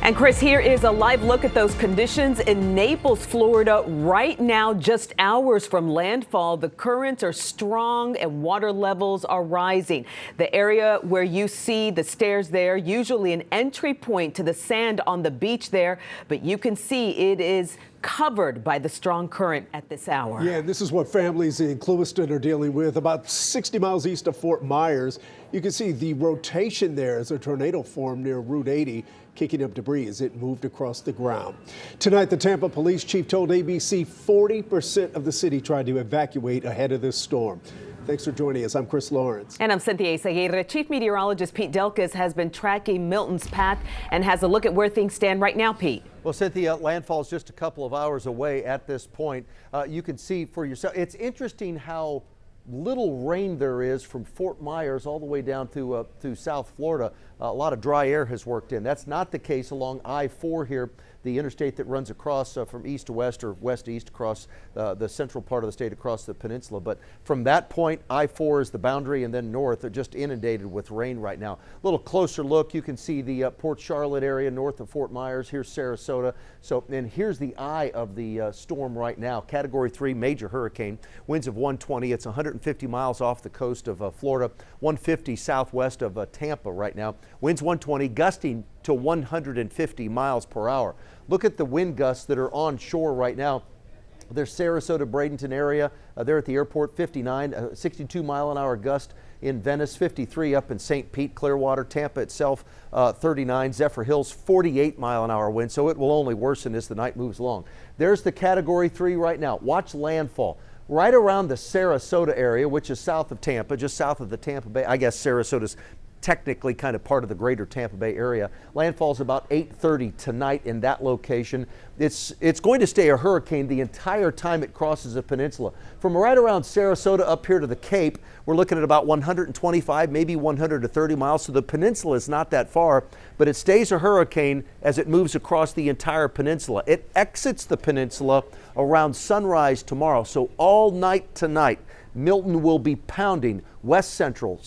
And Chris, here is a live look at those conditions in Naples, Florida. Right now, just hours from landfall, the currents are strong and water levels are rising. The area where you see the stairs there, usually an entry point to the sand on the beach there, but you can see it is covered by the strong current at this hour. Yeah, this is what families in Clewiston are dealing with, about 60 miles east of Fort Myers. You can see the rotation there as a tornado formed near Route 80, kicking up debris as it moved across the ground. Tonight, the Tampa police chief told ABC 40% of the city tried to evacuate ahead of this storm. Thanks for joining us. I'm Chris Lawrence. And I'm Cynthia Izaguirre. Chief Meteorologist Pete Delkus has been tracking Milton's path and has a look at where things stand right now, Pete. Well, Cynthia, landfall is just a couple of hours away at this point. You can see for yourself. It's interesting how little rain there is from Fort Myers all the way down to South Florida. A lot of dry air has worked in. That's not the case along I-4 here, the interstate that runs across from east to west or west to east across the central part of the state across the peninsula. But from that point, I-4 is the boundary, and then north are just inundated with rain right now. A little closer look, you can see the Port Charlotte area north of Fort Myers. Here's Sarasota. So, and here's the eye of the storm right now. Category 3 major hurricane, winds of 120. It's 150 miles off the coast of Florida, 150 southwest of Tampa right now. Winds 120, gusting to 150 miles per hour. Look at the wind gusts that are on shore right now. There's Sarasota, Bradenton area. They're at the airport, 59, 62 mile an hour gust in Venice, 53 up in St. Pete, Clearwater, Tampa itself, 39, Zephyr Hills, 48 mile an hour wind. So it will only worsen as the night moves along. There's the Category 3 right now. Watch landfall. Right around the Sarasota area, which is south of Tampa, just south of the Tampa Bay. I guess Sarasota's technically kind of part of the greater Tampa Bay area. Landfall's about 8:30 tonight in that location. It's going to stay a hurricane the entire time it crosses a peninsula. From right around Sarasota up here to the Cape, we're looking at about 125, maybe 130 miles. So the peninsula is not that far, but it stays a hurricane as it moves across the entire peninsula. It exits the peninsula around sunrise tomorrow. So all night tonight, Milton will be pounding west central,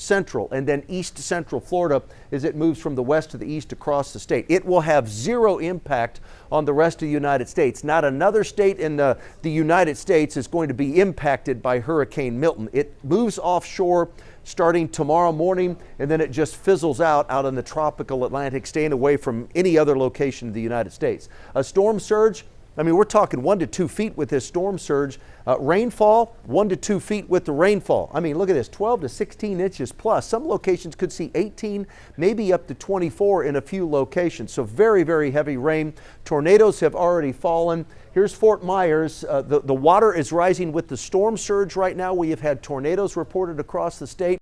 and then east central Florida as it moves from the west to the east across the state. It will have zero impact on the rest of the United States. Not another state in the United States is going to be impacted by Hurricane Milton. It moves offshore starting tomorrow morning, and then it just fizzles out in the tropical Atlantic, staying away from any other location in the United States. A storm surge, I mean, we're talking 1 to 2 feet with this storm surge. Rainfall, 1 to 2 feet with the rainfall. I mean, look at this, 12 to 16 inches plus. Some locations could see 18, maybe up to 24 in a few locations. So very, very heavy rain. Tornadoes have already fallen. Here's Fort Myers. The water is rising with the storm surge right now. We have had tornadoes reported across the state.